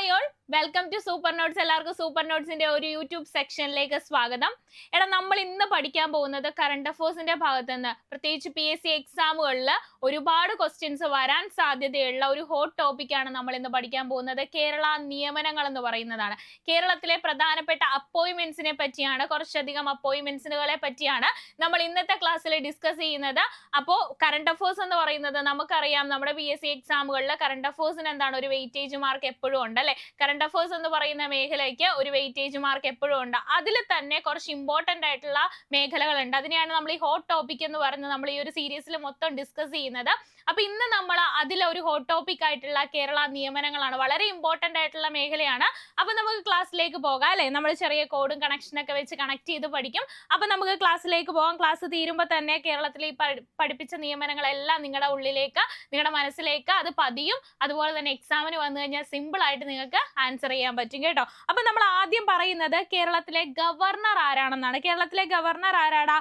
Hi all, welcome to super notes. എല്ലാവർക്കും super നോട്ട്സിന്റെ ഒരു യൂട്യൂബ് സെക്ഷനിലേക്ക് സ്വാഗതം. നമ്മൾ ഇന്ന് പഠിക്കാൻ പോകുന്നത് കറണ്ട് അഫയേഴ്സിന്റെ ഭാഗത്ത് നിന്ന്, പ്രത്യേകിച്ച് PSC എക്സാമുകളിൽ ഒരുപാട് ക്വസ്റ്റ്യൻസ് വരാൻ സാധ്യതയുള്ള ഒരു ഹോട്ട് ടോപ്പിക്കാണ് നമ്മൾ ഇന്ന് പഠിക്കാൻ പോകുന്നത്. കേരള നിയമനങ്ങൾ എന്ന് പറയുന്നതാണ്. കേരളത്തിലെ പ്രധാനപ്പെട്ട അപ്പോയിന്റ്മെന്റ്സിനെ പറ്റിയാണ്, കുറച്ചധികം അപ്പോയിന്റ്മെന്റ്സുകളെ പറ്റിയാണ് നമ്മൾ ഇന്നത്തെ ക്ലാസ്സിൽ ഡിസ്കസ് ചെയ്യുന്നത്. അപ്പോൾ കറണ്ട് അഫയേഴ്സ് എന്ന് പറയുന്നത് നമുക്കറിയാം, നമ്മുടെ PSC എക്സാമുകളിൽ കറണ്ട് അഫയേഴ്സിന് എന്താണ്, ഒരു വെയിറ്റേജ് മാർക്ക് എപ്പോഴും ഉണ്ട് അല്ലെ. കറണ്ട് അഫയേഴ്സ് എന്ന് പറയുന്ന മേഖലയ്ക്ക് ഒരു വെയിറ്റേജ് മാർക്ക് എപ്പോഴും ഉണ്ട്. അതിൽ തന്നെ കുറച്ച് ഇമ്പോർട്ടന്റ് ആയിട്ടുള്ള മേഖലകളുണ്ട്. അതിനെയാണ് നമ്മൾ ഈ ഹോട്ട് ടോപ്പിക് എന്ന് പറഞ്ഞ് നമ്മൾ ഈ ഒരു സീരീസിൽ മൊത്തം ഡിസ്കസ് ചെയ്യുന്നത്. അപ്പൊ ഇന്ന് നമ്മൾ അതിലെ ഒരു ഹോട്ട് ടോപ്പിക് ആയിട്ടുള്ള കേരള നിയമനങ്ങളാണ്. വളരെ ഇമ്പോർട്ടന്റ് ആയിട്ടുള്ള മേഖലയാണ്. അപ്പൊ നമുക്ക് ക്ലാസ്സിലേക്ക് പോകാം അല്ലെ. നമ്മൾ ചെറിയ കോഡും കണക്ഷനൊക്കെ വെച്ച് കണക്ട് ചെയ്ത് പഠിക്കും. അപ്പൊ നമുക്ക് ക്ലാസ്സിലേക്ക് പോകാം. ക്ലാസ് തീരുമ്പോൾ തന്നെ കേരളത്തിൽ ഈ പഠിപ്പിച്ച നിയമനങ്ങളെല്ലാം നിങ്ങളുടെ ഉള്ളിലേക്ക്, നിങ്ങളുടെ മനസ്സിലേക്ക് അത് പതിയും. അതുപോലെ തന്നെ എക്സാമിന് വന്നു കഴിഞ്ഞാൽ സിമ്പിൾ ആയിട്ട് നിങ്ങൾക്ക് ആൻസർ ചെയ്യാൻ പറ്റും കേട്ടോ. അപ്പൊ നമ്മൾ ആദ്യം പറയുന്നത് കേരളത്തിലെ ഗവർണർ ആരാണെന്നാണ്. കേരളത്തിലെ ഗവർണർ ആരാടാ?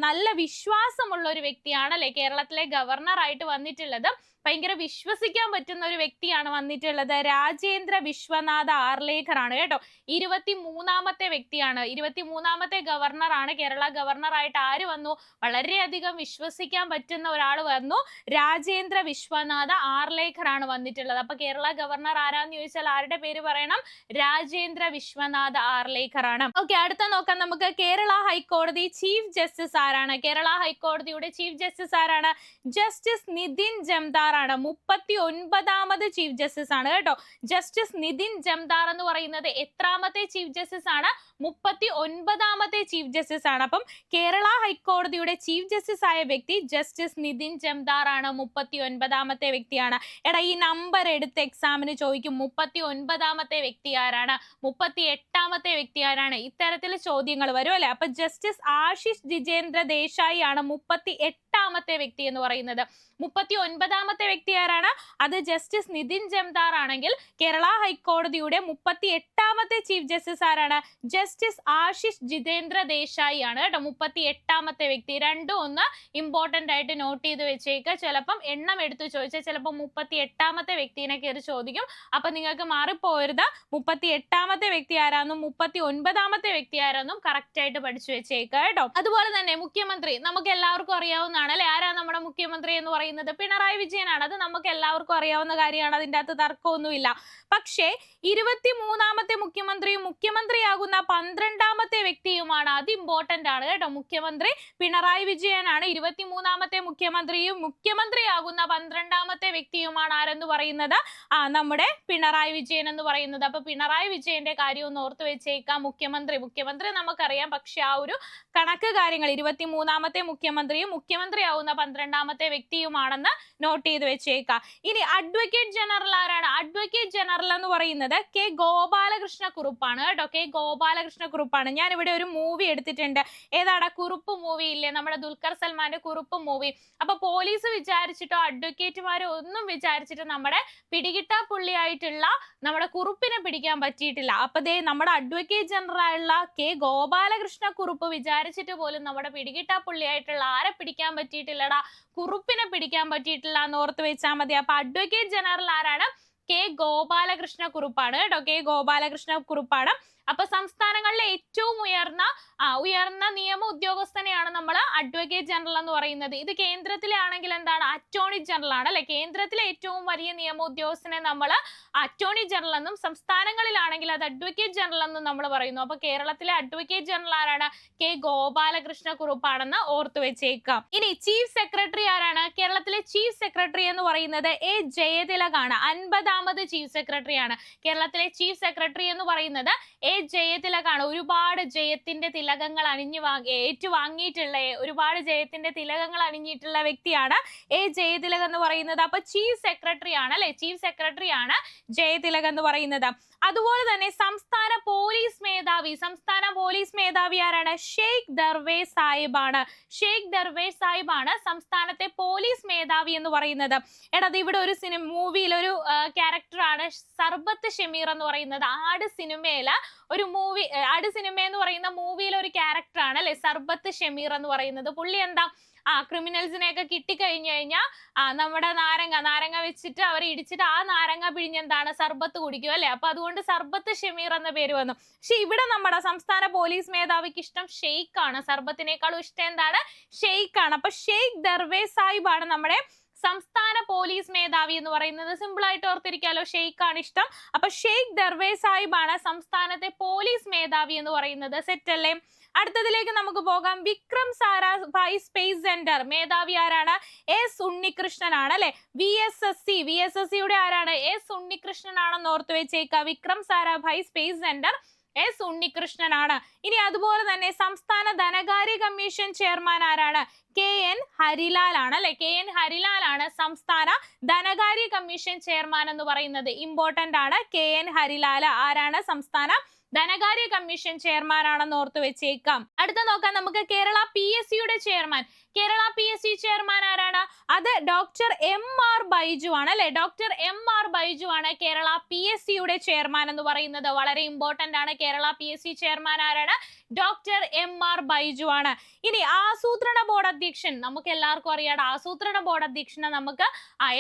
നല്ല വിശ്വാസമുള്ള ഒരു വ്യക്തിയാണ് അല്ലെ കേരളത്തിലെ ഗവർണർ ആയിട്ട് വന്നിട്ടുള്ളത്. ഭയങ്കര വിശ്വസിക്കാൻ പറ്റുന്ന ഒരു വ്യക്തിയാണ് വന്നിട്ടുള്ളത്. രാജേന്ദ്ര വിശ്വനാഥ ആർലേക്കർ ആണ് കേട്ടോ. 23ാമത്തെ വ്യക്തിയാണ്, 23ാമത്തെ ഗവർണറാണ്. കേരള ഗവർണറായിട്ട് ആര് വന്നു? വളരെയധികം വിശ്വസിക്കാൻ പറ്റുന്ന ഒരാൾ വന്നു. രാജേന്ദ്ര വിശ്വനാഥ ആർലേക്കർ ആണ് വന്നിട്ടുള്ളത്. അപ്പൊ കേരള ഗവർണർ ആരാന്ന് ചോദിച്ചാൽ ആരുടെ പേര് പറയണം? രാജേന്ദ്ര വിശ്വനാഥ ആർലേക്കർ ആണ്. ഓക്കെ, അടുത്ത നോക്കാം നമുക്ക്. കേരള ഹൈക്കോടതി ചീഫ് ജസ്റ്റിസ് ആരാണ്? കേരള ഹൈക്കോടതിയുടെ ചീഫ് ജസ്റ്റിസ് ആരാണ്? ജസ്റ്റിസ് നിതിൻ ജംദാർ ആണ്. 39ാമത് ചീഫ് ജസ്റ്റിസ് ആണ് കേട്ടോ. ജസ്റ്റിസ് നിതിൻ ജംദാർ എന്ന് പറയുന്നത് എത്രാമത്തെ ചീഫ് ജസ്റ്റിസ് ആണ്? 39ാമത്തെ ചീഫ് ജസ്റ്റിസ് ആണ്. അപ്പം കേരള ഹൈക്കോടതിയുടെ ചീഫ് ജസ്റ്റിസ് ആയ വ്യക്തി ജസ്റ്റിസ് നിതിൻ ജംദാർ ആണ്. 39ാമത്തെ വ്യക്തിയാണ്. ഈ നമ്പർ എടുത്ത് എക്സാമിന് ചോദിക്കും. 39ാമത്തെ വ്യക്തി ആരാണ്? 38ാമത്തെ വ്യക്തി ആരാണ്? ഇത്തരത്തിൽ ചോദ്യങ്ങൾ വരും അല്ലെ. അപ്പൊ ജസ്റ്റിസ് ആശിഷ് ജിതേന്ദ്ര ദേശായി ആണ് 38ാമത്തെ വ്യക്തി എന്ന് പറയുന്നത്. 39ാമത്തെ വ്യക്തി ആരാണ്? അത് ജസ്റ്റിസ് നിതിൻ ജംദാർ ആണെങ്കിൽ കേരള ഹൈക്കോടതിയുടെ 38ാമത്തെ ചീഫ് ജസ്റ്റിസ് ആരാണ്? ജസ്റ്റിസ് ആശിഷ് ജിതേന്ദ്ര ദേശായി ആണ് കേട്ടോ. 38ാമത്തെ വ്യക്തി. രണ്ടും ഒന്ന് ഇമ്പോർട്ടന്റ് ആയിട്ട് നോട്ട് ചെയ്ത് വെച്ചേക്കുക. ചിലപ്പം എണ്ണം എടുത്ത് ചോദിച്ചാൽ ചിലപ്പോൾ 38ാമത്തെ വ്യക്തിനെ കയറി ചോദിക്കും. അപ്പൊ നിങ്ങൾക്ക് മാറിപ്പോരുത്. 38ാമത്തെ വ്യക്തി ആരാന്നും 39ാമത്തെ വ്യക്തി ആരാന്നും കറക്റ്റ് ആയിട്ട് പഠിച്ചു വെച്ചേക്കുക കേട്ടോ. അതുപോലെ തന്നെ മുഖ്യമന്ത്രി നമുക്ക് എല്ലാവർക്കും അറിയാവുന്നതാണ് അല്ലെ. ആരാ നമ്മുടെ മുഖ്യമന്ത്രി എന്ന് പറയുന്നത്? പിണറായി വിജയനാണ്. അത് നമുക്ക് എല്ലാവർക്കും അറിയാവുന്ന കാര്യമാണ്. അതിൻ്റെ അകത്ത് തർക്കമൊന്നുമില്ല. പക്ഷേ 23ാമത്തെ മുഖ്യമന്ത്രിയും മുഖ്യമന്ത്രിയാകുന്ന 12ാമത്തെ വ്യക്തിയുമാണ്. അത് ഇമ്പോർട്ടന്റ് ആണ് കേട്ടോ. മുഖ്യമന്ത്രി പിണറായി വിജയനാണ്. 23ാമത്തെ മുഖ്യമന്ത്രിയും മുഖ്യമന്ത്രിയാകുന്ന 12ാമത്തെ വ്യക്തിയുമാണ് ആരെന്ന് പറയുന്നത്? നമ്മുടെ പിണറായി വിജയൻ എന്ന് പറയുന്നത്. അപ്പൊ പിണറായി വിജയന്റെ കാര്യം ഒന്ന് ഓർത്ത് വെച്ചേക്കാം. മുഖ്യമന്ത്രി നമുക്കറിയാം. പക്ഷെ ആ ഒരു കണക്ക് കാര്യങ്ങൾ 23ാമത്തെ മുഖ്യമന്ത്രിയും മുഖ്യമന്ത്രിയാവുന്ന 12ാമത്തെ വ്യക്തിയുമാണെന്ന് നോട്ട് ചെയ്ത് വെച്ചേക്കാം. ഇനി അഡ്വക്കേറ്റ് ജനറൽ ആരാണ്? അഡ്വക്കേറ്റ് ജനറൽ എന്ന് പറയുന്നത് കെ ഗോപാലകൃഷ്ണ കുറുപ്പാണ് കേട്ടോ. കെ ഗോപാലകൃഷ്ണ കുറുപ്പാണ്. ഞാൻ ഇവിടെ ഒരു മൂവി എടുത്തിട്ടുണ്ട്. ഏതാടാ? കുറുപ്പ് മൂവി ഇല്ലേ, നമ്മുടെ ദുൽഖർ സൽമാന്റെ കുറുപ്പ് മൂവി. അപ്പൊ പോലീസ് വിചാരിച്ചിട്ടോ അഡ്വക്കേറ്റുമാരോ ഒന്നും വിചാരിച്ചിട്ട് നമ്മുടെ പിടികിട്ടാ പുള്ളിയായിട്ടുള്ള നമ്മുടെ കുറുപ്പിനെ പിടിക്കാൻ പറ്റിയിട്ടില്ല. അപ്പൊ ദേ നമ്മുടെ അഡ്വക്കേറ്റ് ജനറൽ ആയിട്ടുള്ള കെ ഗോപാലകൃഷ്ണ കുറുപ്പ് വിചാരിച്ചിട്ട് പോലും നമ്മുടെ പിടികിട്ടാ പുള്ളിയായിട്ടുള്ള ആരെ പിടിക്കാൻ പറ്റിയിട്ടില്ലടാ? കുറുപ്പിനെ പിടിക്കാൻ പറ്റിയിട്ടില്ല എന്ന് ഓർത്ത് വെച്ചാൽ മതി. അപ്പൊ അഡ്വക്കേറ്റ് ജനറൽ ആരാണ്? കെ ഗോപാലകൃഷ്ണ കുറുപ്പാണ് കേട്ടോ. കെ ഗോപാലകൃഷ്ണ കുറുപ്പാണ്. അപ്പൊ സംസ്ഥാനങ്ങളിലെ ഏറ്റവും ഉയർന്ന നിയമ ഉദ്യോഗസ്ഥനെയാണ് നമ്മൾ അഡ്വക്കേറ്റ് ജനറൽ എന്ന് പറയുന്നത്. ഇത് കേന്ദ്രത്തിലെ ആണെങ്കിൽ എന്താണ്? അറ്റോർണി ജനറൽ ആണ് അല്ലെ. കേന്ദ്രത്തിലെ ഏറ്റവും വലിയ നിയമ ഉദ്യോഗസ്ഥനെ നമ്മൾ അറ്റോർണി ജനറൽ എന്നും, സംസ്ഥാനങ്ങളിലാണെങ്കിൽ അത് അഡ്വക്കേറ്റ് ജനറൽ എന്നും നമ്മൾ പറയുന്നു. അപ്പൊ കേരളത്തിലെ അഡ്വക്കേറ്റ് ജനറൽ ആരാണ്? കെ ഗോപാലകൃഷ്ണ കുറുപ്പാണെന്ന് ഓർത്തു വെച്ചേക്കാം. ഇനി ചീഫ് സെക്രട്ടറി ആരാണ്? കേരളത്തിലെ ചീഫ് സെക്രട്ടറി എന്ന് പറയുന്നത് A ജയതിലകാണ്. 50ാമത് ചീഫ് സെക്രട്ടറി ആണ്. കേരളത്തിലെ ചീഫ് സെക്രട്ടറി എന്ന് പറയുന്നത് A ജയതിലകാണ്. ഒരുപാട് ജയത്തിന്റെ തിലകങ്ങൾ ഏറ്റുവാങ്ങിയിട്ടുള്ള, ഒരുപാട് ജയത്തിന്റെ തിലകങ്ങൾ അണിഞ്ഞിട്ടുള്ള വ്യക്തിയാണ് A ജയതിലക് എന്ന് പറയുന്നത്. അപ്പൊ ചീഫ് സെക്രട്ടറി ആണ് അല്ലെ. ചീഫ് സെക്രട്ടറി ആണ് ജയതിലക് എന്ന് പറയുന്നത്. അതുപോലെ തന്നെ സംസ്ഥാന പോലീസ് മേധാവി ആരാണ്? ഷെയ്ഖ് ദർവേസ് സാഹിബ് ആണ്. ഷെയ്ഖ് ദർവേസ് സാഹിബ് ആണ് സംസ്ഥാനത്തെ പോലീസ് മേധാവി എന്ന് പറയുന്നത്. അത് ഇവിടെ ഒരു മൂവിയിൽ ഒരു ക്യാരക്ടറാണ് സർബത്ത് ഷമീർ എന്ന് പറയുന്നത്. ആട് സിനിമ എന്ന് പറയുന്ന മൂവിയിലെ ഒരു ക്യാരക്ടറാണ് അല്ലെ സർബത്ത് ഷമീർ എന്ന് പറയുന്നത്. പുള്ളി എന്താ? ക്രിമിനൽസിനെയൊക്കെ കിട്ടിക്കഴിഞ്ഞു കഴിഞ്ഞാൽ നമ്മുടെ നാരങ്ങ വെച്ചിട്ട് അവർ ഇടിച്ചിട്ട് ആ നാരങ്ങ പിഴിഞ്ഞ് എന്താണ് സർബത്ത് കുടിക്കും അല്ലെ. അപ്പൊ അതുകൊണ്ട് സർബത്ത് ഷമീർ എന്ന പേര് വന്നു. പക്ഷെ ഇവിടെ നമ്മുടെ സംസ്ഥാന പോലീസ് മേധാവിക്ക് ഇഷ്ടം ഷെയ്ഖ് ആണ്. സർബത്തിനേക്കാളും ഇഷ്ടം എന്താണ്? ഷെയ്ഖ് ആണ്. അപ്പൊ ഷെയ്ഖ് ദർവേസ് സാഹിബ് ആണ് നമ്മുടെ സംസ്ഥാന പോലീസ് മേധാവി എന്ന് പറയുന്നത്. സിമ്പിൾ ആയിട്ട് ഓർത്തിരിക്കാലോ, ഷെയ്ഖ് ആണ് ഇഷ്ടം. അപ്പൊ ഷെയ്ഖ് ദർവേസ് സാഹിബ് ആണ് സംസ്ഥാനത്തെ പോലീസ് മേധാവി എന്ന് പറയുന്നത്. സെറ്റ് അല്ലേ? അടുത്തതിലേക്ക് നമുക്ക് പോകാം. വിക്രം സാരാഭായ് സ്പേസ് സെന്റർ മേധാവി ആരാണ്? എസ് ഉണ്ണികൃഷ്ണൻ ആണ് അല്ലെ. VSSCയുടെ ആരാണ്? എസ് ഉണ്ണികൃഷ്ണൻ ആണെന്ന് ഓർത്ത് വെച്ചേക്ക. Vikram Sarabhai Space Centre S Unnikrishnan ആണ്. ഇനി അതുപോലെ തന്നെ സംസ്ഥാന ധനകാര്യ കമ്മീഷൻ ചെയർമാൻ ആരാണ്? KN ഹരിലാൽ ആണ് അല്ലെ. KN ഹരിലാൽ ആണ് സംസ്ഥാന ധനകാര്യ കമ്മീഷൻ ചെയർമാൻ എന്ന് പറയുന്നത്. ഇമ്പോർട്ടന്റ് ആണ്. KN ഹരിലാൽ ആരാണ്? സംസ്ഥാന ധനകാര്യ കമ്മീഷൻ ചെയർമാൻ ആണെന്ന് ഓർത്ത് വെച്ചേക്കാം. അടുത്ത നോക്കാം നമുക്ക് കേരള PSCയുടെ ചെയർമാൻ. കേരള PSC ചെയർമാൻ ആരാണ്? അത് ഡോക്ടർ MR ബൈജു ആണ് അല്ലെ. ഡോക്ടർ MR ബൈജു ആണ് കേരള PSCയുടെ ചെയർമാൻ എന്ന് പറയുന്നത്. വളരെ ഇമ്പോർട്ടന്റ് ആണ്. കേരള PSC ചെയർമാൻ ആരാണ്? ഡോക്ടർ MR ബൈജു ആണ്. ഇനി ആസൂത്രണ ബോർഡ് അധ്യക്ഷൻ നമുക്ക് എല്ലാവർക്കും അറിയാം. ആസൂത്രണ ബോർഡ് അധ്യക്ഷനെ നമുക്ക്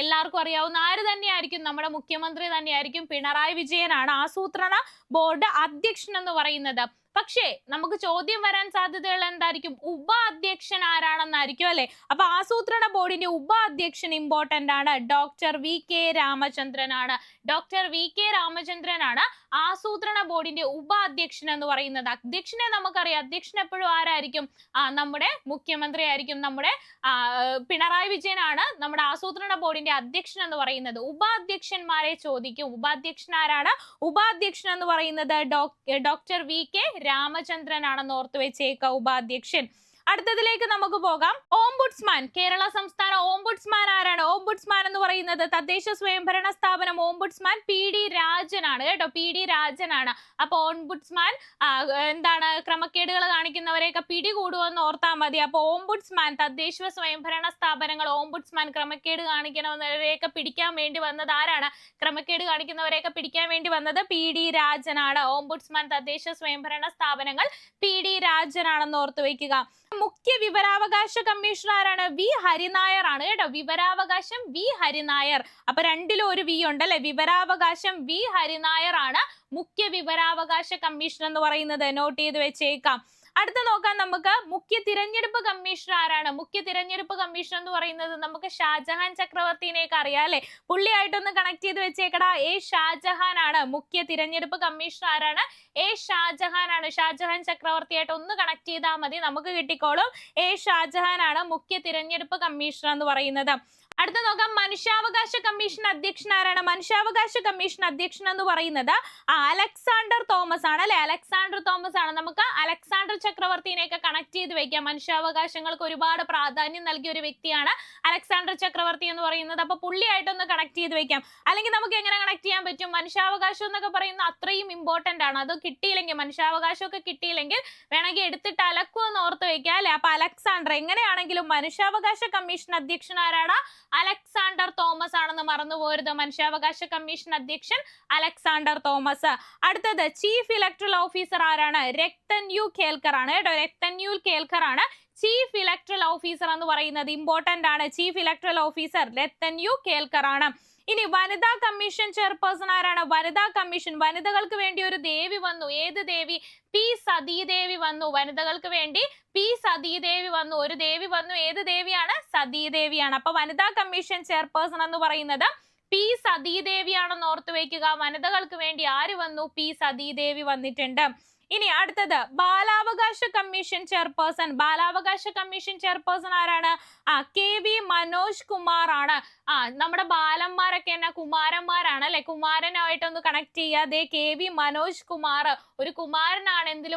എല്ലാവർക്കും അറിയാവുന്ന ആര് തന്നെയായിരിക്കും? നമ്മുടെ മുഖ്യമന്ത്രി തന്നെയായിരിക്കും. പിണറായി വിജയനാണ് ആസൂത്രണ ബോർഡ് അധ്യക്ഷൻ എന്ന് പറയുന്നത്. പക്ഷേ നമുക്ക് ചോദ്യം വരാൻ സാധ്യതയുള്ള എന്തായിരിക്കും? ഉപാധ്യക്ഷൻ ആരാണെന്നായിരിക്കും അല്ലെ. അപ്പൊ ആസൂത്രണ ബോർഡിന്റെ ഉപാധ്യക്ഷൻ ഇമ്പോർട്ടന്റ് ആണ്. ഡോക്ടർ VK രാമചന്ദ്രൻ ആണ്. ഡോക്ടർ VK രാമചന്ദ്രൻ ആണ് ആസൂത്രണ ബോർഡിന്റെ ഉപാധ്യക്ഷൻ എന്ന് പറയുന്നത്. അധ്യക്ഷനെ നമുക്കറിയാം. അധ്യക്ഷൻ എപ്പോഴും ആരായിരിക്കും? നമ്മുടെ മുഖ്യമന്ത്രി ആയിരിക്കും. നമ്മുടെ പിണറായി വിജയനാണ് നമ്മുടെ ആസൂത്രണ ബോർഡിന്റെ അധ്യക്ഷൻ എന്ന് പറയുന്നത്. ഉപാധ്യക്ഷന്മാരെ ചോദിക്കും. ഉപാധ്യക്ഷൻ ആരാണ്? ഉപാധ്യക്ഷൻ എന്ന് പറയുന്നത് ഡോക്ടർ VK രാമചന്ദ്രൻ ആണെന്ന് ഓർത്ത് വെച്ചേക്ക. ഉപാധ്യക്ഷൻ. അടുത്തതിലേക്ക് നമുക്ക് പോകാം. ഓംബുഡ്സ്മാൻ. കേരള സംസ്ഥാന ഓംബുഡ്സ്മാൻ ആരാണ്? ഓംബുഡ്സ്മാൻ എന്ന് പറയുന്നത് തദ്ദേശ സ്വയംഭരണ സ്ഥാപനം ഓംബുഡ്സ്മാൻ PD രാജൻ ആണ് കേട്ടോ. PD രാജൻ ആണ്. അപ്പൊ ഓംബുഡ്സ്മാൻ എന്താണ്? ക്രമക്കേടുകൾ കാണിക്കുന്നവരെയൊക്കെ പിടികൂടുമെന്ന് ഓർത്താൽ മതി. അപ്പൊ ഓംബുഡ്സ്മാൻ തദ്ദേശ സ്വയംഭരണ സ്ഥാപനങ്ങൾ ഓംബുഡ്സ്മാൻ ക്രമക്കേട് കാണിക്കുന്നവരെയൊക്കെ പിടിക്കാൻ വേണ്ടി വന്നത് ആരാണ്? ക്രമക്കേട് കാണിക്കുന്നവരെയൊക്കെ പിടിക്കാൻ വേണ്ടി വന്നത് PD രാജൻ ആണ്. ഓംബുഡ്സ്മാൻ തദ്ദേശ സ്വയംഭരണ സ്ഥാപനങ്ങൾ PD രാജൻ ആണെന്ന് ഓർത്ത് വയ്ക്കുക. മുഖ്യ വിവരാവകാശ കമ്മീഷണർ ആരാണ്? V ഹരിനായർ ആണ് കേട്ടോ. വിവരാവകാശം V ഹരിനായർ. അപ്പൊ രണ്ടിലും ഒരു V ഉണ്ട് അല്ലെ. വിവരാവകാശം V ഹരിനായർ ആണ് മുഖ്യ വിവരാവകാശ കമ്മീഷണർ എന്ന് പറയുന്നത്. നോട്ട് ചെയ്ത് വെച്ചേക്കാം. അടുത്ത നോക്കാം നമുക്ക്. മുഖ്യ തിരഞ്ഞെടുപ്പ് കമ്മീഷണർ ആരാണ്? മുഖ്യ തിരഞ്ഞെടുപ്പ് കമ്മീഷണർ എന്ന് പറയുന്നത് നമുക്ക് ഷാജഹാൻ ചക്രവർത്തിനെയൊക്കെ അറിയാം അല്ലെ. പുള്ളിയായിട്ടൊന്ന് കണക്ട് ചെയ്ത് വെച്ചേക്കടാ. ഷാജഹാൻ ആണ് മുഖ്യ തിരഞ്ഞെടുപ്പ് കമ്മീഷണർ ആരാണ്? ഷാജഹാൻ ആണ്. ഷാജഹാൻ ചക്രവർത്തിയായിട്ട് ഒന്ന് കണക്ട് ചെയ്താൽ മതി, നമുക്ക് കിട്ടിക്കോളും. ഷാജഹാൻ ആണ് മുഖ്യ തിരഞ്ഞെടുപ്പ് കമ്മീഷണർ എന്ന് പറയുന്നത്. അടുത്ത നോക്കാം. മനുഷ്യാവകാശ കമ്മീഷൻ അധ്യക്ഷൻ ആരാണ്? മനുഷ്യാവകാശ കമ്മീഷൻ അധ്യക്ഷൻ എന്ന് പറയുന്നത് അലക്സാണ്ടർ തോമസ് ആണ് അല്ലെ. അലക്സാണ്ടർ തോമസ് ആണ്. നമുക്ക് അലക്സാണ്ടർ ചക്രവർത്തിനെയൊക്കെ കണക്ട് ചെയ്ത് വെക്കാം. മനുഷ്യാവകാശങ്ങൾക്ക് ഒരുപാട് പ്രാധാന്യം നൽകിയ ഒരു വ്യക്തിയാണ് അലക്സാണ്ടർ ചക്രവർത്തി എന്ന് പറയുന്നത്. അപ്പൊ പുള്ളിയായിട്ടൊന്ന് കണക്ട് ചെയ്ത് വെക്കാം. അല്ലെങ്കിൽ നമുക്ക് എങ്ങനെ കണക്ട് ചെയ്യാൻ പറ്റും? മനുഷ്യാവകാശം എന്നൊക്കെ പറയുന്നത് അത്രയും ഇമ്പോർട്ടന്റ് ആണ്. അത് കിട്ടിയില്ലെങ്കിൽ, മനുഷ്യാവകാശം ഒക്കെ കിട്ടിയില്ലെങ്കിൽ വേണമെങ്കിൽ എടുത്തിട്ട് അലക്കുമെന്ന് ഓർത്ത് വെക്കാം അല്ലെ. അപ്പൊ അലക്സാണ്ടർ എങ്ങനെയാണെങ്കിലും മനുഷ്യാവകാശ കമ്മീഷൻ അധ്യക്ഷൻ ആരാണ്? അലക്സാണ്ടർ തോമസ് ആണെന്ന് മറന്നു പോരുത്. മനുഷ്യാവകാശ കമ്മീഷൻ അധ്യക്ഷൻ അലക്സാണ്ടർ തോമസ്. അടുത്തത് ചീഫ് ഇലക്ടറൽ ഓഫീസർ ആരാണ്? രക്തൻ യു കേൽക്കർ ആണ് കേട്ടോ. രക്തൻ യു കേൽക്കർ ആണ് ചീഫ് ഇലക്ടറൽ ഓഫീസർ എന്ന് പറയുന്നത്. ഇമ്പോർട്ടന്റ് ആണ്. Chief electoral officer Rathan U Kelkar ആണ്. ഇനി വനിതാ കമ്മീഷൻ ചെയർപേഴ്സൺ ആരാണ്? വനിതാ കമ്മീഷൻ, വനിതകൾക്ക് വേണ്ടി ഒരു ദേവി വന്നു. ഏത് ദേവി? P സതീദേവി വന്നു. വനിതകൾക്ക് വേണ്ടി P സതീദേവി വന്നു. ഒരു ദേവി വന്നു. ഏത് ദേവിയാണ്? സതീദേവിയാണ്. അപ്പൊ വനിതാ കമ്മീഷൻ ചെയർപേഴ്സൺ എന്ന് പറയുന്നത് P സതീദേവിയാണെന്ന് ഓർത്ത് വയ്ക്കുക. വനിതകൾക്ക് വേണ്ടി ആര് വന്നു? P സതീദേവി വന്നിട്ടുണ്ട്. ഇനി അടുത്തത് ബാലാവകാശ കമ്മീഷൻ ചെയർപേഴ്സൺ. ബാലാവകാശ കമ്മീഷൻ ചെയർപേഴ്സൺ ആരാണ്? KV മനോജ് കുമാർ ആണ്. നമ്മുടെ ബാലന്മാരൊക്കെ എന്നാ കുമാരന്മാരാണ് അല്ലെ. കുമാരനായിട്ടൊന്ന് കണക്ട് ചെയ്യാതെ KV മനോജ് കുമാർ ഒരു കുമാരനാണ് എന്തിൽ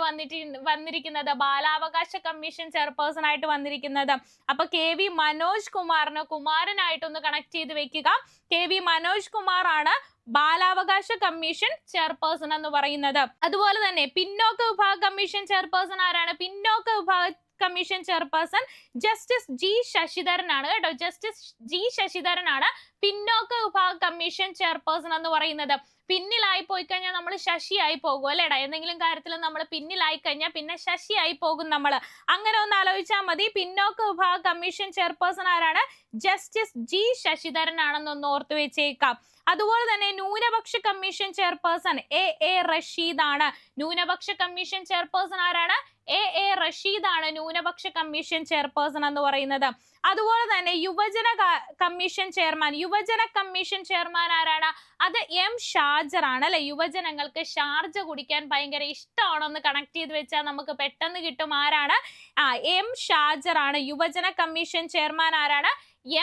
വന്നിരിക്കുന്നത്? ബാലാവകാശ കമ്മീഷൻ ചെയർപേഴ്സൺ ആയിട്ട് വന്നിരിക്കുന്നത്. അപ്പൊ KV മനോജ് കുമാറിന് കുമാരനായിട്ടൊന്ന് കണക്ട് ചെയ്ത് വെക്കുക. KV മനോജ് കുമാർ ആണ് ബാലാവകാശ കമ്മീഷൻ ചെയർപേഴ്സൺ എന്ന് പറയുന്നത്. അതുപോലെ തന്നെ പിന്നോക്ക വിഭാഗ കമ്മീഷൻ ചെയർപേഴ്സൺ ആരാണ്? പിന്നോക്ക വിഭാഗ കമ്മീഷൻ ചെയർപേഴ്സൺ ജസ്റ്റിസ് ജി ശശിധരനാണ് കേട്ടോ. ജസ്റ്റിസ് ജി ശശിധരനാണ് പിന്നോക്ക വിഭാഗ കമ്മീഷൻ ചെയർപേഴ്സൺ എന്ന് പറയുന്നത്. പിന്നിലായി പോയി കഴിഞ്ഞാൽ നമ്മൾ ശശിയായി പോകും അല്ലേടാ. എന്തെങ്കിലും കാര്യത്തിൽ നമ്മൾ പിന്നിലായി കഴിഞ്ഞാൽ പിന്നെ ശശിയായി പോകും നമ്മൾ. അങ്ങനെ ഒന്ന് ആലോചിച്ചാൽ മതി. പിന്നോക്ക വിഭാഗ കമ്മീഷൻ ചെയർപേഴ്സൺ ആരാണ്? ജസ്റ്റിസ് ജി ശശിധരൻ ആണെന്നൊന്ന് ഓർത്തു വെച്ചേക്കാം. അതുപോലെ തന്നെ ന്യൂനപക്ഷ കമ്മീഷൻ ചെയർപേഴ്സൺ എ റഷീദ് ആണ്. ന്യൂനപക്ഷ കമ്മീഷൻ ചെയർപേഴ്സൺ ആരാണ്? എ റഷീദ് ആണ് ന്യൂനപക്ഷ കമ്മീഷൻ ചെയർപേഴ്സൺ എന്ന് പറയുന്നത്. അതുപോലെ തന്നെ യുവജന കമ്മീഷൻ ചെയർമാൻ ആരാണ്? അത് എം ഷാജർ ആണ് അല്ലെ. യുവജനങ്ങൾക്ക് ഷാർജ കുടിക്കാൻ ഭയങ്കര ഇഷ്ടമാണെന്ന് കണക്ട് ചെയ്ത് വെച്ചാൽ നമുക്ക് പെട്ടെന്ന് കിട്ടും. ആരാണ്? എം ഷാജർ ആണ്. യുവജന കമ്മീഷൻ ചെയർമാൻ ആരാണ്?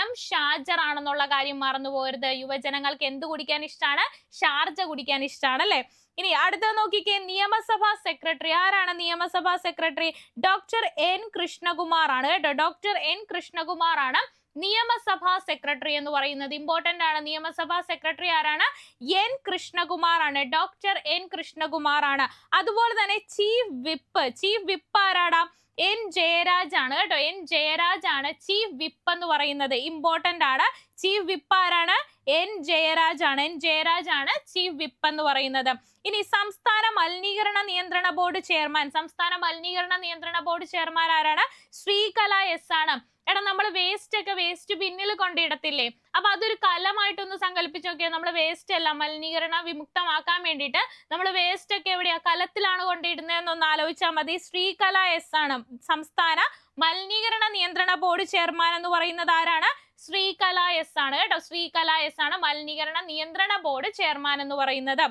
എം ഷാജർ ആണെന്നുള്ള കാര്യം മറന്നു പോകരുത്. യുവജനങ്ങൾക്ക് എന്ത് കുടിക്കാൻ ഇഷ്ടമാണ്? ഷാർജ കുടിക്കാൻ ഇഷ്ടമാണ് അല്ലെ. ഇനി അടുത്തത് നോക്കിക്കേ, നിയമസഭാ സെക്രട്ടറി ആരാണ്? നിയമസഭാ സെക്രട്ടറി ഡോക്ടർ എൻ കൃഷ്ണകുമാർ ആണ് കേട്ടോ. ഡോക്ടർ എൻ കൃഷ്ണകുമാർ ആണ് നിയമസഭാ സെക്രട്ടറി എന്ന് പറയുന്നത്. ഇമ്പോർട്ടന്റ് ആണ്. നിയമസഭാ സെക്രട്ടറി ആരാണ്? എൻ കൃഷ്ണകുമാർ ആണ്. ഡോക്ടർ എൻ കൃഷ്ണകുമാർ ആണ്. അതുപോലെ തന്നെ ചീഫ് വിപ്പ് ആരാടാ? എൻ ജയരാജ് ആണ് കേട്ടോ. എൻ ജയരാജ് ആണ് ചീഫ് വിപ്പ് എന്ന് പറയുന്നത്. ഇമ്പോർട്ടന്റ് ആണ്. ചീഫ് വിപ്പ് ആരാണ്? എൻ ജയരാജ് ആണ്. എൻ ജയരാജ് ആണ് ചീഫ് വിപ്പ് എന്ന് പറയുന്നത്. ഇനി സംസ്ഥാന മലിനീകരണ നിയന്ത്രണ ബോർഡ് ചെയർമാൻ ആരാണ്? ശ്രീകല എസ് ആണ്. എടാ നമ്മൾ വേസ്റ്റ് ബിന്നിൽ കൊണ്ടിടത്തില്ലേ? അപ്പൊ അതൊരു കലമായിട്ടൊന്ന് സങ്കല്പിച്ച് നോക്കിയാൽ, നമ്മൾ വേസ്റ്റ് എല്ലാം മലിനീകരണ വിമുക്തമാക്കാൻ വേണ്ടിയിട്ട് നമ്മൾ വേസ്റ്റ് ഒക്കെ എവിടെയാ? കലത്തിലാണ് കൊണ്ടിടുന്നതെന്നൊന്ന് ആലോചിച്ചാൽ മതി. ശ്രീകല എസ് ആണ് സംസ്ഥാന മലിനീകരണ നിയന്ത്രണ ബോർഡ് ചെയർമാൻ എന്ന് പറയുന്നത്. ആരാണ്? ശ്രീകല എസ് ആണ് കേട്ടോ. ശ്രീകല എസ് ആണ് മലിനീകരണ നിയന്ത്രണ ബോർഡ് ചെയർമാൻ എന്ന് പറയുന്നത്.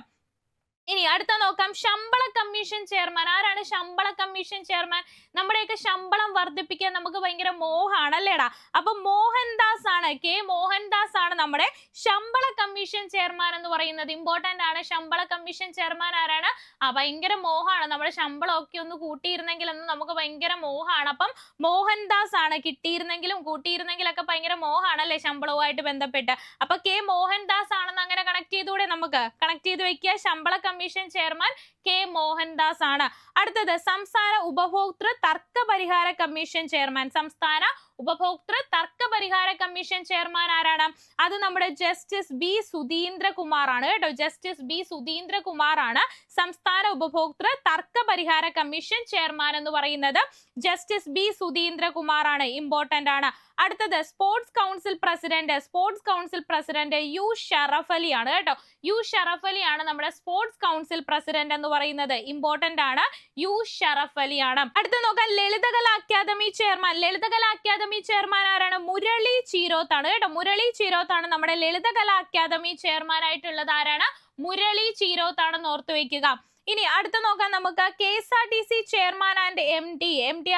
ഇനി അടുത്ത നോക്കാം, ശമ്പള കമ്മീഷൻ ചെയർമാൻ ആരാണ്? ശമ്പള കമ്മീഷൻ ചെയർമാൻ നമ്മുടെയൊക്കെ ശമ്പളം വർദ്ധിപ്പിക്കാൻ നമുക്ക് ഭയങ്കര മോഹാണ് അല്ലേടാ. അപ്പൊ മോഹൻദാസ് ആണ്, കെ മോഹൻദാസ് ആണ് നമ്മുടെ ശമ്പള കമ്മീഷൻ ചെയർമാൻ എന്ന് പറയുന്നത്. ഇമ്പോർട്ടന്റ് ആണ്. ശമ്പള കമ്മീഷൻ ചെയർമാൻ ആരാണ്? ഭയങ്കര മോഹാണ്. നമ്മുടെ ശമ്പളം ഒക്കെ ഒന്ന് കൂട്ടിയിരുന്നെങ്കിൽ എന്ന് നമുക്ക് ഭയങ്കര മോഹാണ്. അപ്പം മോഹൻദാസ് ആണ്. കിട്ടിയിരുന്നെങ്കിലും കൂട്ടിയിരുന്നെങ്കിലൊക്കെ ഭയങ്കര മോഹാണ് അല്ലെ ശമ്പളവുമായിട്ട് ബന്ധപ്പെട്ട്. അപ്പൊ കെ മോഹൻദാസ് ആണെന്ന് അങ്ങനെ കണക്ട് ചെയ്തുകൂടെ? നമുക്ക് കണക്ട് ചെയ്ത് വെക്കുക. ശമ്പള കമ്മീഷൻ ചെയർമാൻ കെ മോഹൻദാസ് ആണ്. അടുത്തത് സംസ്ഥാന ഉപഭോക്തൃ തർക്ക പരിഹാര കമ്മീഷൻ ചെയർമാൻ. സംസ്ഥാന ഉപഭോക്തൃ തർക്ക പരിഹാര കമ്മീഷൻ ചെയർമാൻ ആരാണ്? അത് നമ്മുടെ ജസ്റ്റിസ് ബി സുധീന്ദ്രകുമാർ ആണ് കേട്ടോ. ജസ്റ്റിസ് ബി സുധീന്ദ്രകുമാർ ആണ് സംസ്ഥാന ഉപഭോക്തൃ തർക്ക പരിഹാര കമ്മീഷൻ ചെയർമാൻ എന്ന് പറയുന്നത്. ജസ്റ്റിസ് ബി സുധീന്ദ്രകുമാർ ആണ്. ഇമ്പോർട്ടന്റ് ആണ്. അടുത്തത് sports council president U Sharaf Ali ആണ് കേട്ടോ. യു ഷറഫ് അലി ആണ് നമ്മുടെ സ്പോർട്സ് കൗൺസിൽ പ്രസിഡന്റ് എന്ന് പറയുന്നത്. ഇമ്പോർട്ടന്റ് ആണ്. യു ഷറഫ് അലി ആണ്. അടുത്ത നോക്കാം, ലളിതകല അക്കാദമി ചെയർമാൻ ആരാണ്? മുരളി ചീരോത്ത് ആണ് കേട്ടോ. മുരളി ചീരോത്ത് ആണ് നമ്മുടെ ലളിതകല അക്കാദമി ചെയർമാൻ ആയിട്ടുള്ളത്. ആരാണ്? മുരളി ചീരോത്ത് ആണെന്ന് ഓർത്തു വെക്കുക. ഇനി അടുത്ത നോക്കാം നമുക്ക്, KSRTC ചെയർമാൻ ആൻഡ് MD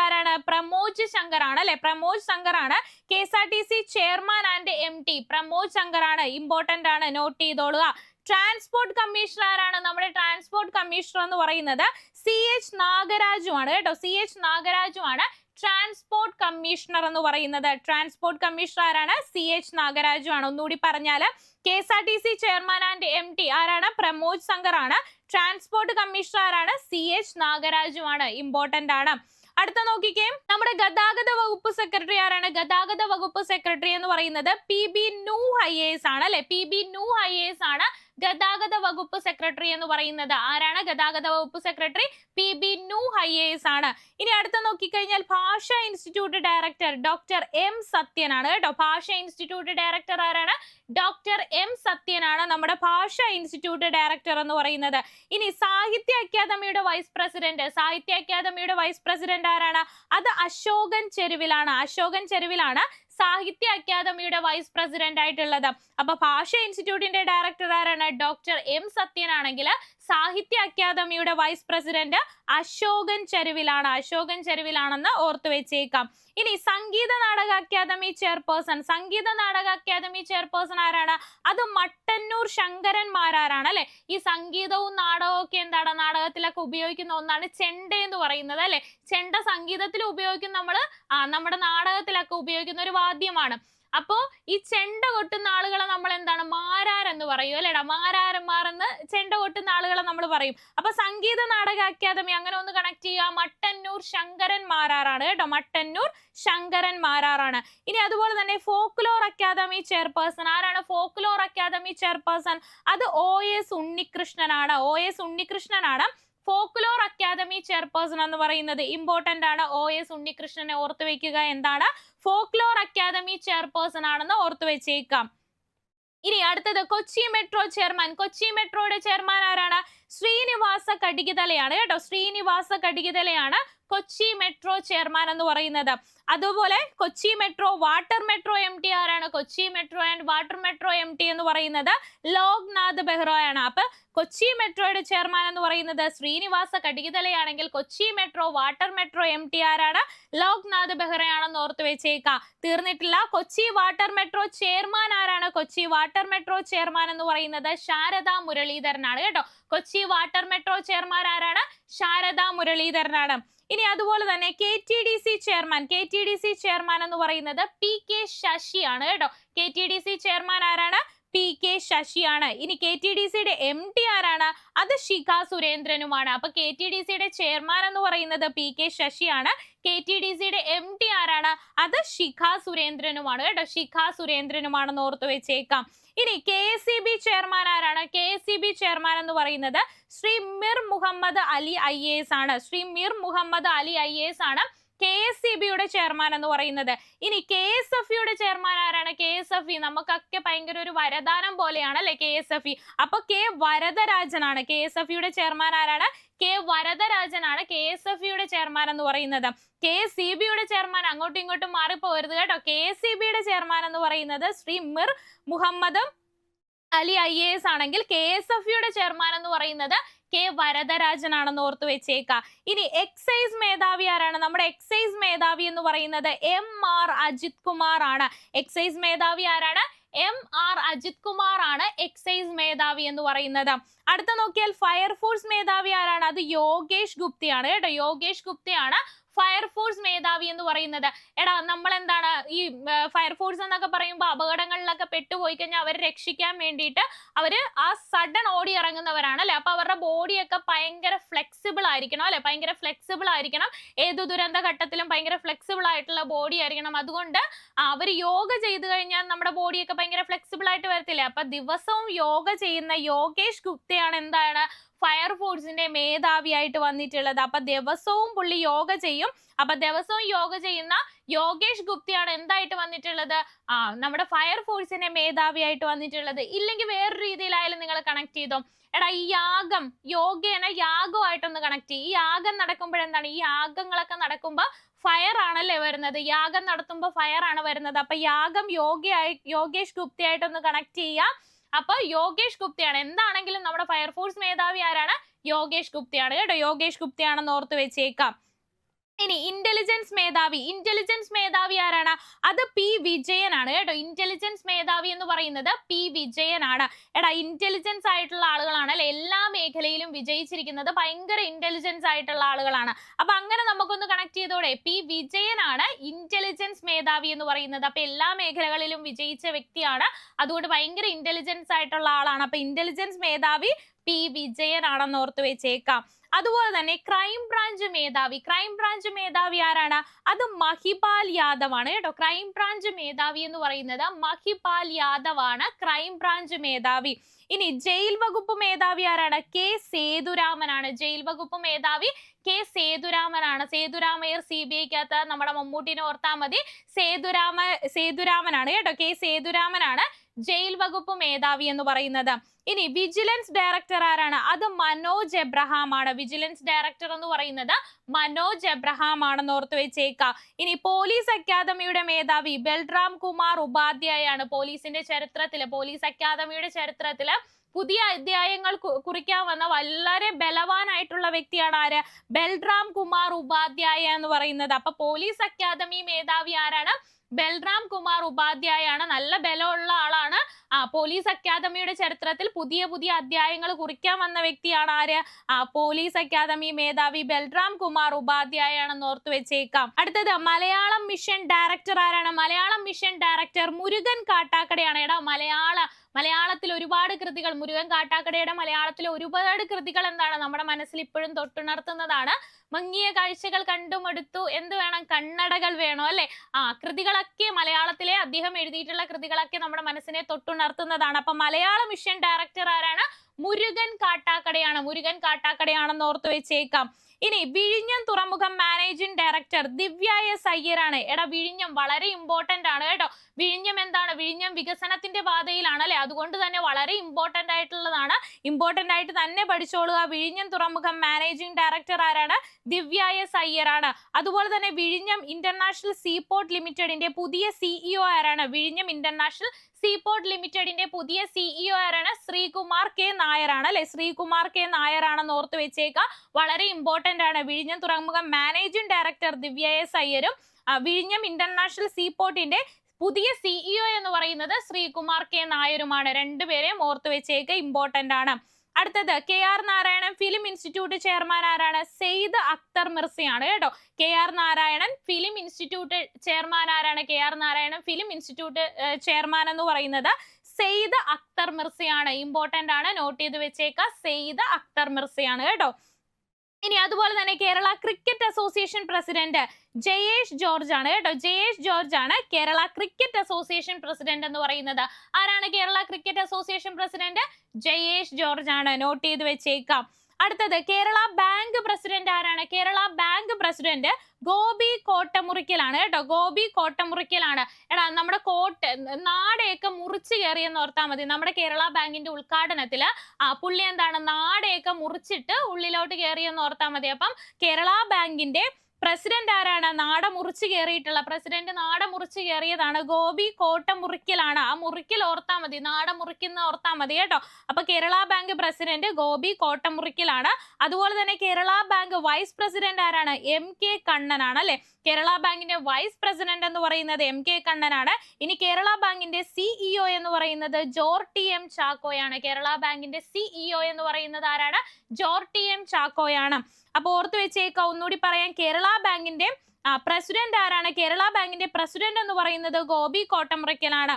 ആരാണ്? പ്രമോദ് ശങ്കർ ആണ് അല്ലെ. പ്രമോദ് ശങ്കർ ആണ് KSRTC chairman and MD. Pramod Shankar ആണ്. ഇമ്പോർട്ടന്റ് ആണ്, നോട്ട് ചെയ്തോളുക. ട്രാൻസ്പോർട്ട് കമ്മീഷണർ ആരാണ്? നമ്മുടെ ട്രാൻസ്പോർട്ട് കമ്മീഷണർ എന്ന് പറയുന്നത് CH നാഗരാജു ആണ് കേട്ടോ. CH നാഗരാജു ആണ് ട്രാൻസ്പോർട്ട് കമ്മീഷണർ എന്ന് പറയുന്നത്. ട്രാൻസ്പോർട്ട് കമ്മീഷണർ ആരാണ്? CH നാഗരാജു ആണ്. ഒന്നുകൂടി പറഞ്ഞാല് KSRTC ചെയർമാൻ ആൻഡ് MD ആരാണ്? പ്രമോദ് ശങ്കർ ആണ്. ട്രാൻസ്പോർട്ട് കമ്മീഷണർ ആരാണ്? CH നാഗരാജു ആണ്. ഇമ്പോർട്ടന്റ് ആണ്. അടുത്ത നോക്കിക്കേ, നമ്മുടെ ഗതാഗത വകുപ്പ് സെക്രട്ടറി ആരാണ്? ഗതാഗത വകുപ്പ് സെക്രട്ടറി എന്ന് പറയുന്നത് PB നൂഹ് IAS ആണ് അല്ലെ. PB നൂഹ് IAS ആണ് ഗതാഗത വകുപ്പ് സെക്രട്ടറി എന്ന് പറയുന്നത്. ആരാണ് ഗതാഗത വകുപ്പ് സെക്രട്ടറി? PB നൂഹ് IAS ആണ്. ഇനി അടുത്ത നോക്കിക്കഴിഞ്ഞാൽ ഭാഷാ institute director doctor M Sathyan ആണ് കേട്ടോ. ഭാഷാ ഇൻസ്റ്റിറ്റ്യൂട്ട് ഡയറക്ടർ ആരാണ്? ഡോക്ടർ M സത്യൻ ആണ് നമ്മുടെ ഭാഷാ ഇൻസ്റ്റിറ്റ്യൂട്ട് ഡയറക്ടർ എന്ന് പറയുന്നത്. ഇനി സാഹിത്യ അക്കാദമിയുടെ വൈസ് പ്രസിഡന്റ് ആരാണ്? അത് അശോകൻ ചെരുവിലാണ് സാഹിത്യ അക്കാദമിയുടെ വൈസ് പ്രസിഡന്റ് ആയിട്ടുള്ളത്. അപ്പൊ ഭാഷാ ഇൻസ്റ്റിറ്റ്യൂട്ടിന്റെ ഡയറക്ടർ ആരാണ്? ഡോക്ടർ M സത്യൻ ആണെങ്കിൽ സാഹിത്യ അക്കാദമിയുടെ വൈസ് പ്രസിഡന്റ് അശോകൻ ചെരുവിലാണെന്ന് ഓർത്തു വെച്ചേക്കാം. ഇനി സംഗീത നാടക അക്കാദമി ചെയർപേഴ്സൺ ആരാണ്? അത് മട്ടന്നൂർ ശങ്കരന്മാരാണ് അല്ലെ. ഈ സംഗീതവും നാടകവും ഒക്കെ എന്താണ് നാടകത്തിലൊക്കെ ഉപയോഗിക്കുന്ന ഒന്നാണ് ചെണ്ട എന്ന് പറയുന്നത് അല്ലെ. ചെണ്ട സംഗീതത്തിൽ ഉപയോഗിക്കുന്ന നമ്മുടെ നാടകത്തിലൊക്കെ ഉപയോഗിക്കുന്ന ഒരു വാദ്യമാണ്. അപ്പോ ഈ ചെണ്ട കൊട്ടുന്ന ആളുകളെ നമ്മൾ എന്താണ് മാരാരെന്ന് പറയും അല്ലേടാ, മാരാരന്മാർ എന്ന് ചെണ്ട കൊട്ടുന്ന ആളുകളെ നമ്മൾ പറയും. അപ്പൊ സംഗീത നാടക അക്കാദമി അങ്ങനെ ഒന്ന് കണക്ട് ചെയ്യുക, മട്ടന്നൂർ ശങ്കരൻ മാരാറാണ് കേട്ടോ, മട്ടന്നൂർ ശങ്കരൻ മാരാറാണ്. ഇനി അതുപോലെ തന്നെ ഫോക്ലോർ അക്കാദമി ചെയർപേഴ്സൺ ആരാണ്? ഫോക്ലോർ അക്കാദമി ചെയർപേഴ്സൺ അത് OS ഉണ്ണികൃഷ്ണനാണ്. OS ഉണ്ണികൃഷ്ണനാണ് ഫോക്ലോർ അക്കാദമി ചെയർപേഴ്സൺ എന്ന് പറയുന്നത്. ഇമ്പോർട്ടന്റ് ആണ്, OS ഉണ്ണികൃഷ്ണനെ ഓർത്തു വെക്കുക. എന്താണ്? ഫോക്ലോർ അക്കാദമി ചെയർപേഴ്സൺ ആണെന്ന് ഓർത്തു വെച്ചേക്കാം. ഇനി അടുത്തത് കൊച്ചി മെട്രോ ചെയർമാൻ. കൊച്ചി മെട്രോയുടെ ചെയർമാൻ ആരാണ്? ശ്രീനിവാസ കടികിതലയാണ് കേട്ടോ, ശ്രീനിവാസ കടികിതലയാണ് കൊച്ചി മെട്രോ ചെയർമാൻ എന്ന് പറയുന്നത്. അതുപോലെ Kochi metro water metro MD ആരാണ്? Kochi metro and water metro MD എന്ന് പറയുന്നത് ലോക്നാഥ് ബെഹ്റയാണ്. അപ്പൊ കൊച്ചി മെട്രോയുടെ ചെയർമാൻ എന്ന് പറയുന്നത് ശ്രീനിവാസ കടികിതലയാണെങ്കിൽ Kochi metro water metro MD ആരാണ്? ലോക്നാഥ് ബെഹ്റയാണെന്ന് ഓർത്ത് വെച്ചേക്കാം. തീർന്നിട്ടില്ല. കൊച്ചി വാട്ടർ മെട്രോ ചെയർമാൻ ആരാണ്? കൊച്ചി വാട്ടർ മെട്രോ ചെയർമാൻ എന്ന് പറയുന്നത് ശാരദാ മുരളീധരനാണ് കേട്ടോ. കൊച്ചി വാട്ടർ മെട്രോ ചെയർമാൻ ആരാണ്? ശാരദാ മുരളീധരനാണ്. ഇനി അതുപോലെ തന്നെ KTDC ചെയർമാൻ. KTDC ചെയർമാൻ എന്ന് പറയുന്നത് PK ശശിയാണ് കേട്ടോ. KTDC ചെയർമാൻ ആരാണ്? PK ശശിയാണ്. ഇനി KTDCയുടെ MD ആരാണ്? അത് ശിഖ സുരേന്ദ്രനുമാണ്. അപ്പൊ KTDCയുടെ ചെയർമാൻ എന്ന് പറയുന്നത് PK ശശിയാണ്. KTDCയുടെ MD ആരാണ്? അത് ശിഖ സുരേന്ദ്രനുമാണ് കേട്ടോ, ശിഖ സുരേന്ദ്രനുമാണെന്ന് ഓർത്തു വെച്ചേക്കാം. ഇനി KSEB ചെയർമാൻ ആരാണ്? KSEB ചെയർമാൻ എന്ന് പറയുന്നത് ശ്രീ മിർ മുഹമ്മദ് അലി IAS ആണ്. ശ്രീ മിർ മുഹമ്മദ് അലി IAS ആണ് KSEBയുടെ ചെയർമാൻ എന്ന് പറയുന്നത്. ഇനി KSFEയുടെ ചെയർമാൻ ആരാണ്? KSFE നമുക്കൊക്കെ ഭയങ്കര ഒരു വരദാനം പോലെയാണ് അല്ലെ KSFE. അപ്പൊ K വരദരാജനാണ്. KSFEയുടെ ചെയർമാൻ ആരാണ്? K വരദരാജനാണ് KSFEയുടെ ചെയർമാൻ എന്ന് പറയുന്നത്. KSEBയുടെ ചെയർമാൻ അങ്ങോട്ടും ഇങ്ങോട്ടും മാറിപ്പോകരുത് കേട്ടോ. KSEBയുടെ ചെയർമാൻ എന്ന് പറയുന്നത് ശ്രീ മിർ മുഹമ്മദ് അലി IAS ആണെങ്കിൽ KSFEയുടെ ചെയർമാൻ എന്ന് പറയുന്നത് K വരദരാജനാണെന്ന് ഓർത്തു വെച്ചേക്കാം. ഇനി എക്സൈസ് മേധാവി ആരാണ്? നമ്മുടെ എക്സൈസ് മേധാവി എന്ന് പറയുന്നത് MR അജിത് കുമാർ ആണ്. എക്സൈസ് മേധാവി ആരാണ്? MR അജിത് കുമാർ ആണ് എക്സൈസ് മേധാവി എന്ന് പറയുന്നത്. അടുത്ത നോക്കിയാൽ ഫയർഫോഴ്സ് മേധാവി ആരാണ്? അത് യോഗേഷ് ഗുപ്തയാണ് കേട്ടോ, യോഗേഷ് ഗുപ്തയാണ് ഫയർഫോഴ്സ് മേധാവി എന്ന് പറയുന്നത്. എടാ നമ്മൾ എന്താണ് ഈ ഫയർഫോഴ്സ് എന്നൊക്കെ പറയുമ്പോൾ അപകടങ്ങളിലൊക്കെ പെട്ടുപോയി കഴിഞ്ഞാൽ അവരെ രക്ഷിക്കാൻ വേണ്ടിയിട്ട് അവര് ആ സഡൻ ഓടി ഇറങ്ങുന്നവരാണ് അല്ലെ. അപ്പൊ അവരുടെ ബോഡിയൊക്കെ ഭയങ്കര ഫ്ലെക്സിബിൾ ആയിരിക്കണം അല്ലെ, ഭയങ്കര ഫ്ലെക്സിബിൾ ആയിരിക്കണം. ഏതു ദുരന്ത ഘട്ടത്തിലും ഭയങ്കര ഫ്ലെക്സിബിൾ ആയിട്ടുള്ള ബോഡി ആയിരിക്കണം. അതുകൊണ്ട് അവർ യോഗ ചെയ്തു കഴിഞ്ഞാൽ നമ്മുടെ ബോഡിയൊക്കെ ഭയങ്കര ഫ്ലെക്സിബിൾ ആയിട്ട് വരത്തില്ലേ. അപ്പൊ ദിവസവും യോഗ ചെയ്യുന്ന യോഗേഷ് ഗുപ്തയാണ് എന്താണ് ഫയർഫോഴ്സിന്റെ മേധാവിയായിട്ട് വന്നിട്ടുള്ളത്. അപ്പൊ ദിവസവും പുള്ളി യോഗ ചെയ്യും. അപ്പൊ ദിവസവും യോഗ ചെയ്യുന്ന യോഗേഷ് ഗുപ്തയാണ് എന്തായിട്ട് വന്നിട്ടുള്ളത്? നമ്മുടെ ഫയർഫോഴ്സിന്റെ മേധാവിയായിട്ട് വന്നിട്ടുള്ളത്. ഇല്ലെങ്കിൽ വേറൊരു രീതിയിലായാലും നിങ്ങൾ കണക്ട് ചെയ്തോ. എടാ ഈ യാഗം, യോഗേന യാഗമായിട്ടൊന്ന് കണക്ട് ചെയ്യും. ഈ യാഗം നടക്കുമ്പോഴെന്താണ്? ഈ യാഗങ്ങളൊക്കെ നടക്കുമ്പോ ഫയർ ആണല്ലേ വരുന്നത്, യാഗം നടത്തുമ്പോൾ ഫയർ ആണ് വരുന്നത്. അപ്പൊ യാഗം യോഗേഷ് ഗുപ്തയായിട്ടൊന്ന് കണക്ട് ചെയ്യുക. അപ്പൊ യോഗേഷ് ഗുപ്തയാണ്. എന്താണെങ്കിലും നമ്മുടെ ഫയർഫോഴ്സ് മേധാവി ആരാണ്? യോഗേഷ് ഗുപ്തയാണ് കേട്ടോ, യോഗേഷ് ഗുപ്തയാണെന്ന് ഓർത്ത് വെച്ചേക്കാം. ഇനി ഇന്റലിജൻസ് മേധാവി. ഇന്റലിജൻസ് മേധാവി ആരാണ്? അത് P വിജയനാണ് കേട്ടോ. ഇന്റലിജൻസ് മേധാവി എന്ന് പറയുന്നത് P വിജയനാണ്. എടാ ഇന്റലിജൻസ് ആയിട്ടുള്ള ആളുകളാണ് അല്ലെ എല്ലാ മേഖലയിലും വിജയിച്ചിരിക്കുന്നത്, ഭയങ്കര ഇന്റലിജൻസ് ആയിട്ടുള്ള ആളുകളാണ്. അപ്പൊ അങ്ങനെ നമുക്കൊന്ന് കണക്ട് ചെയ്തോടെ. P വിജയനാണ് ഇന്റലിജൻസ് മേധാവി എന്ന് പറയുന്നത്. അപ്പൊ എല്ലാ മേഖലകളിലും വിജയിച്ച വ്യക്തിയാണ്, അതുകൊണ്ട് ഭയങ്കര ഇന്റലിജൻസ് ആയിട്ടുള്ള ആളാണ്. അപ്പൊ ഇന്റലിജൻസ് മേധാവി P വിജയനാണെന്ന് ഓർത്ത് വെച്ചേക്കാം. അതുപോലെ തന്നെ ക്രൈം ബ്രാഞ്ച് മേധാവി. ക്രൈം ബ്രാഞ്ച് മേധാവി ആരാണ്? അത് മഹിപാൽ യാദവ് ആണ് കേട്ടോ. ക്രൈം ബ്രാഞ്ച് മേധാവി എന്ന് പറയുന്നത് മഹിപാൽ യാദവ് ആണ് ക്രൈം ബ്രാഞ്ച് മേധാവി. ഇനി ജയിൽ വകുപ്പ് മേധാവി ആരാണ്? K സേതുരാമനാണ്. ജയിൽ വകുപ്പ് മേധാവി K സേതുരാമനാണ്. സേതുരാമയ്യർ CBIക്കകത്ത് നമ്മുടെ മമ്മൂട്ടിനെ ഓർത്താൽ മതി. സേതുരാമനാണ് കേട്ടോ. K സേതുരാമനാണ് ജയിൽ വകുപ്പ് മേധാവി എന്ന് പറയുന്നത്. ഇനി വിജിലൻസ് ഡയറക്ടർ ആരാണ്? അത് മനോജ് എബ്രഹാം ആണ്. വിജിലൻസ് ഡയറക്ടർ എന്ന് പറയുന്നത് മനോജ് എബ്രഹാം ആണെന്ന് ഓർത്ത് വെച്ചേക്കാം. ഇനി പോലീസ് അക്കാദമിയുടെ മേധാവി ബൽറാം കുമാർ ഉപാധ്യായ ആണ്. പോലീസിന്റെ ചരിത്രത്തില്, പോലീസ് അക്കാദമിയുടെ ചരിത്രത്തില് പുതിയ അധ്യായങ്ങൾ കുറിക്കാൻ വന്ന വളരെ ബലവാനായിട്ടുള്ള വ്യക്തിയാണ് ആര്? ബൽറാം കുമാർ ഉപാധ്യായ എന്ന് പറയുന്നത്. അപ്പൊ പോലീസ് അക്കാദമി മേധാവി ആരാണ്? ബൽറാം കുമാർ ഉപാധ്യായ ആണ്. നല്ല ബലമുള്ള ആളാണ്. പോലീസ് അക്കാദമിയുടെ ചരിത്രത്തിൽ പുതിയ പുതിയ അധ്യായങ്ങൾ കുറിക്കാൻ വന്ന വ്യക്തിയാണ് ആര്? പോലീസ് അക്കാദമി മേധാവി ബൽറാം കുമാർ ഉപാധ്യായ ആണെന്ന് ഓർത്തു വെച്ചേക്കാം. അടുത്തത് മലയാളം മിഷൻ ഡയറക്ടർ ആരാണ്? മലയാളം മിഷൻ ഡയറക്ടർ മുരുകൻ കാട്ടാക്കടയാണ്. മലയാളത്തിൽ ഒരുപാട് കൃതികൾ, മുരുകൻ കാട്ടാക്കടയുടെ മലയാളത്തിലെ ഒരുപാട് കൃതികൾ എന്താണ് നമ്മുടെ മനസ്സിൽ ഇപ്പോഴും തൊട്ടുണർത്തുന്നതാണ്. മങ്ങിയ കാഴ്ചകൾ കണ്ടുമടുത്തു, എന്ത് വേണം? കണ്ണടകൾ വേണോ അല്ലെ? കൃതികളൊക്കെ മലയാളത്തിലെ അദ്ദേഹം എഴുതിയിട്ടുള്ള കൃതികളൊക്കെ നമ്മുടെ മനസ്സിനെ തൊട്ടുണർത്തുന്നതാണ്. അപ്പൊ മലയാള മിഷൻ ഡയറക്ടർ ആരാണ്? മുരുകൻ കാട്ടാക്കടയാണ്. മുരുകൻ കാട്ടാക്കടയാണെന്ന് ഓർത്തു വെച്ചേക്കാം. ഇനി വിഴിഞ്ഞം തുറമുഖം മാനേജിംഗ് ഡയറക്ടർ ദിവ്യ എസ് അയ്യരാണ്. വിഴിഞ്ഞം വളരെ ഇമ്പോർട്ടന്റ് ആണ് കേട്ടോ. വിഴിഞ്ഞം എന്താണ്? വിഴിഞ്ഞം വികസനത്തിന്റെ പാതയിലാണ് അല്ലെ? അതുകൊണ്ട് തന്നെ വളരെ ഇമ്പോർട്ടന്റ് ആയിട്ടുള്ളതാണ്. ഇമ്പോർട്ടന്റ് ആയിട്ട് തന്നെ പഠിച്ചോളുക. വിഴിഞ്ഞം തുറമുഖം മാനേജിംഗ് ഡയറക്ടർ ആരാണ്? ദിവ്യ എസ് അയ്യരാണ്. അതുപോലെ തന്നെ വിഴിഞ്ഞം ഇന്റർനാഷണൽ സീപോർട്ട് ലിമിറ്റഡിന്റെ പുതിയ സിഇഒ ആരാണ്? വിഴിഞ്ഞം ഇന്റർനാഷണൽ സീപോർട്ട് ലിമിറ്റഡിന്റെ പുതിയ സിഇഒ ആരാണ്? ശ്രീകുമാർ കെ നായരാണ് അല്ലെ? ശ്രീകുമാർ കെ നായരാണെന്ന് ഓർത്തു വെച്ചേക്കാം. വളരെ ഇമ്പോർട്ടന്റ് ആണ്. വിഴിഞ്ഞം തുറമുഖം മാനേജിംഗ് ഡയറക്ടർ ദിവ്യ എസ് അയ്യരും വിഴിഞ്ഞം ഇന്റർനാഷണൽ സീപോർട്ടിന്റെ പുതിയ സിഇഒ എന്ന് പറയുന്നത് ശ്രീകുമാർ കെ നായരുമാണ്. രണ്ടുപേരെയും ഓർത്തു വെച്ചേക്ക, ഇമ്പോർട്ടന്റ് ആണ്. അടുത്തത് K R Narayanan film institute chairman ആരാണ്? സെയ്ദ് അക്തർ മിർസിയാണ് കേട്ടോ. K R Narayanan film institute chairman ആരാണ്? K R Narayanan film institute chairman എന്ന് പറയുന്നത് സെയ്ദ് അക്തർ മിർസിയാണ്. ഇമ്പോർട്ടന്റ് ആണ്, നോട്ട് ചെയ്ത് വെച്ചേക്ക. സെയ്ദ് അക്തർ മിർസിയാണ് കേട്ടോ. ഇനി അതുപോലെ തന്നെ Kerala cricket association president Jayesh George ആണ് കേട്ടോ. ജയേഷ് ജോർജ് ആണ് കേരള ക്രിക്കറ്റ് അസോസിയേഷൻ പ്രസിഡന്റ് എന്ന് പറയുന്നത്. ആരാണ് Kerala cricket association president? Jayesh George ആണ്. നോട്ട് ചെയ്ത് വെച്ചേക്കാം. അടുത്തത് കേരള ബാങ്ക് പ്രസിഡന്റ് ആരാണ്? കേരള ബാങ്ക് പ്രസിഡന്റ് ഗോപി കോട്ടമുറിക്കലാണ് കേട്ടോ. ഗോപി കോട്ടമുറിക്കലാണ്. നമ്മുടെ നാടയൊക്കെ മുറിച്ച് കയറിയെന്ന് ഓർത്താൽ മതി. നമ്മുടെ കേരള ബാങ്കിന്റെ ഉദ്ഘാടനത്തില് പുള്ളി എന്താണ് നാടയൊക്കെ മുറിച്ചിട്ട് ഉള്ളിലോട്ട് കയറിയെന്ന് ഓർത്താൽ മതി. അപ്പം കേരള ബാങ്കിന്റെ പ്രസിഡന്റ് ആരാണ്? നാട മുറിച്ച് കയറിയിട്ടുള്ള പ്രസിഡന്റ് നാട മുറിച്ച് കയറിയതാണ് ഗോപി കോട്ടമുറിക്കലാണ്. ആ മുറിക്കൽ ഓർത്താൽ മതി, നാട മുറിക്കുന്ന ഓർത്താൽ മതി കേട്ടോ. അപ്പൊ കേരള ബാങ്ക് പ്രസിഡന്റ് ഗോപി കോട്ടമുറിക്കലാണ്. അതുപോലെ തന്നെ കേരള ബാങ്ക് വൈസ് പ്രസിഡന്റ് ആരാണ്? എം കെ കണ്ണനാണ് അല്ലെ? കേരള ബാങ്കിന്റെ വൈസ് പ്രസിഡന്റ് എന്ന് പറയുന്നത് എം കെ കണ്ണനാണ്. ഇനി കേരള ബാങ്കിന്റെ സിഇഒ എന്ന് പറയുന്നത് ജോർട്ടി എം ചാക്കോയാണ്. കേരള ബാങ്കിന്റെ സിഇഒ എന്ന് പറയുന്നത് ആരാണ്? ജോർട്ടി എം ചാക്കോയാണ്. അപ്പൊ ഓർത്തു വെച്ചേക്ക, ഒന്നുകൂടി പറയാം. കേരള ബാങ്കിന്റെ പ്രസിഡന്റ് ആരാണ്? കേരള ബാങ്കിന്റെ പ്രസിഡന്റ് എന്ന് പറയുന്നത് ഗോപി കോട്ടമുറിക്കലാണ്.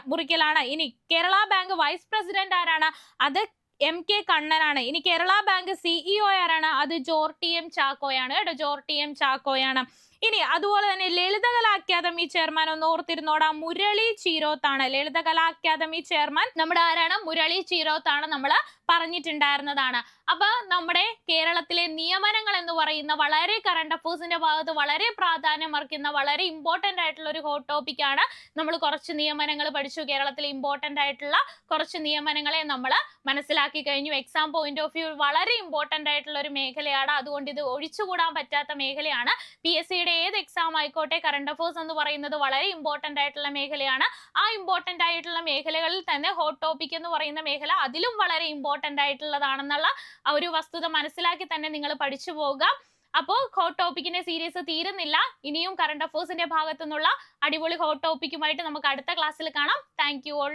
ഇനി കേരള ബാങ്ക് വൈസ് പ്രസിഡന്റ് ആരാണ്? അത് എം കെ കണ്ണനാണ്. ഇനി കേരള ബാങ്ക് സിഇഒ ആരാണ്? അത് ജോർട്ടി എം ചാക്കോയാണ് കേട്ടോ. ജോർട്ടി എം ചാക്കോയാണ്. ഇനി അതുപോലെ തന്നെ ലളിതകലാ അക്കാദമി ചെയർമാൻ ഒന്ന് ഓർത്തിരുന്നോടാ, മുരളി ചീരോത്താണ്. ലളിതകലാ അക്കാദമി ചെയർമാൻ നമ്മുടെ ആരാണ്? മുരളി ചീരോത്താണ്. നമ്മൾ പറഞ്ഞിട്ടുണ്ടായിരുന്നതാണ്. അപ്പൊ നമ്മുടെ കേരളത്തിലെ നിയമനങ്ങൾ എന്ന് പറയുന്ന വളരെ കറണ്ട് അഫേഴ്സിന്റെ ഭാഗത്ത് വളരെ പ്രാധാന്യം അർഹിക്കുന്ന വളരെ ഇമ്പോർട്ടന്റ് ആയിട്ടുള്ള ഒരു ഹോട്ട് ടോപ്പിക് ആണ്. നമ്മൾ കുറച്ച് നിയമനങ്ങൾ പഠിച്ചു. കേരളത്തിലെ ഇമ്പോർട്ടന്റ് ആയിട്ടുള്ള കുറച്ച് നിയമനങ്ങളെ നമ്മൾ മനസ്സിലാക്കി കഴിഞ്ഞു. എക്സാം പോയിന്റ് ഓഫ് വ്യൂ വളരെ ഇമ്പോർട്ടന്റ് ആയിട്ടുള്ള ഒരു മേഖലയാണ്. അതുകൊണ്ട് ഇത് ഒഴിച്ചുകൂടാൻ പറ്റാത്ത മേഖലയാണ്. PSCയുടെ ഏത് എക്സാം ആയിക്കോട്ടെ, കറണ്ട് അഫേഴ്സ് എന്ന് പറയുന്നത് വളരെ ഇമ്പോർട്ടന്റ് ആയിട്ടുള്ള മേഖലയാണ്. ആ ഇമ്പോർട്ടന്റ് ആയിട്ടുള്ള മേഖലകളിൽ തന്നെ ഹോട്ട് ടോപ്പിക് എന്ന് പറയുന്ന മേഖല അതിലും വളരെ ഇമ്പോർട്ടന്റ് ആയിട്ടുള്ളതാണെന്നുള്ള ഒരു വസ്തുത മനസ്സിലാക്കി തന്നെ നിങ്ങൾ പഠിച്ചു പോവുക. അപ്പോൾ ഹോട്ട് ടോപ്പിക്കിന്റെ സീരീസ് തീരുന്നില്ല. ഇനിയും കറണ്ട് അഫേഴ്സിന്റെ ഭാഗത്തു നിന്നുള്ള അടിപൊളി ഹോട്ട് ടോപ്പിക്കുമായിട്ട് നമുക്ക് അടുത്ത ക്ലാസ്സിൽ കാണാം. Thank you all.